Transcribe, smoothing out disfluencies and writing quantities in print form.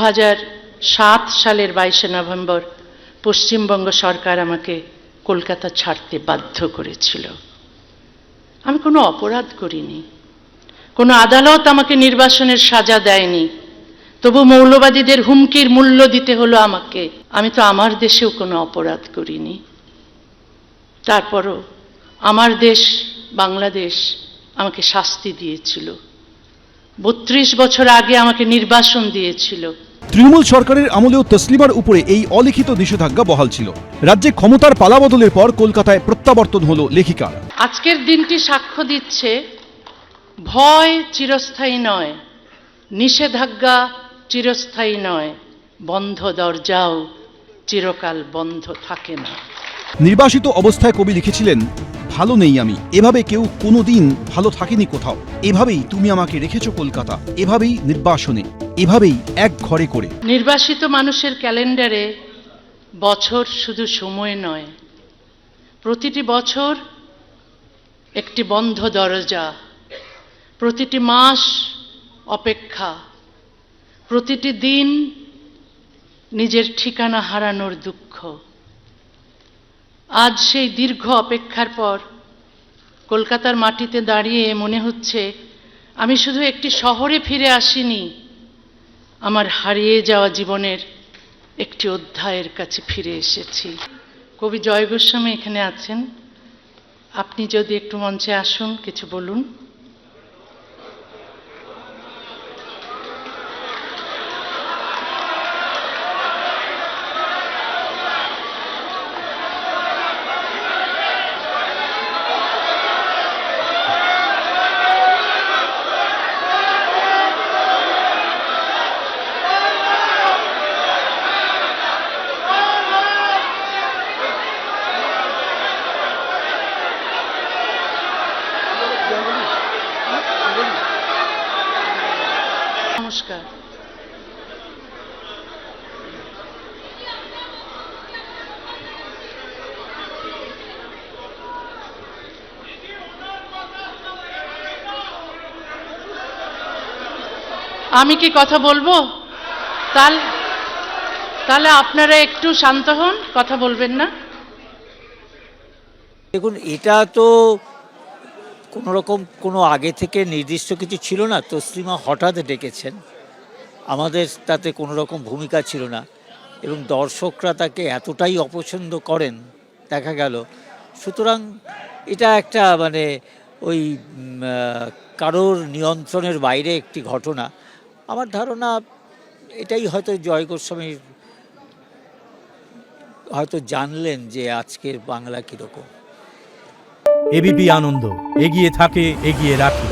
2007 সালের 22শে নভেম্বর পশ্চিমবঙ্গ সরকার আমাকে কলকাতা ছাড়তে বাধ্য করেছিল। আমি কোনো অপরাধ করিনি, কোনো আদালত আমাকে নির্বাসনের সাজা দেয়নি, তবু মৌলবাদীদের হুমকির মূল্য দিতে হলো আমাকে। আমি তো আমার দেশেও কোনো অপরাধ করিনি। তারপরও আমার দেশ বাংলাদেশ আমাকে শাস্তি দিয়েছিল। 32 বছর আগে আমাকে নির্বাসন দিয়েছিল। তৃণমূল সরকারের আমলেও তসলিমার উপরে এই অলিখিত নিষেধাজ্ঞা বহাল ছিল। রাজ্যে ক্ষমতার পালাবদলের পর কলকাতায় প্রত্যাবর্তন হলো লেখিকার। আজকের দিনটি সাক্ষ্য দিচ্ছে, ভয় চিরস্থায়ী নয়, নিষেধাজ্ঞা চিরস্থায়ী নয়, বন্ধ দরজাও চিরকাল বন্ধ থাকে না। নির্বাসিত অবস্থায় কবি লিখেছিলেন, ভালো নেই আমি, এভাবে কেউ কোনোদিন ভালো থাকেনি কোথাও। এভাবেই তুমি আমাকে রেখেছো কলকাতা, এভাবেই নির্বাসনে, এভাবেই এক ঘরে করে। নির্বাসিত মানুষের ক্যালেন্ডারে বছর শুধু সময় নয়, প্রতিটি বছর একটি বন্ধ দরজা, প্রতিটি মাস অপেক্ষা, প্রতিটি দিন নিজের ঠিকানা হারানোর দুঃখ। আজ সেই দীর্ঘ অপেক্ষার পর কলকাতার মাটিতে দাঁড়িয়ে মনে হচ্ছে আমি শুধু একটি শহরে ফিরে আসিনি, আমার হারিয়ে যাওয়া জীবনের একটি অধ্যায়ের কাছে ফিরে এসেছি। কবি জয় গোস্বামী এখানে আছেন, আপনি যদি একটু মঞ্চে আসুন, কিছু বলুন। নমস্কার। আমি কি কথা বলবো? তাহলে আপনারা একটু শান্ত হন, কথা বলবেন না। দেখুন, এটা তো কোনো রকম কোনো আগে থেকে নির্দিষ্ট কিছু ছিল না। তসলিমা হঠাৎ ডেকেছেন, আমাদের তাতে কোনো রকম ভূমিকা ছিল না, এবং দর্শকরা তাকে এতটাই অপছন্দ করেন দেখা গেল। সুতরাং এটা একটা মানে ওই কারোর নিয়ন্ত্রণের বাইরে একটি ঘটনা। আমার ধারণা এটাই হয়তো জয় গোস্বামী হয়তো জানলেন যে আজকের বাংলা কীরকম। এবিপি আনন্দ এগিয়ে থাকে, এগিয়ে রাখে।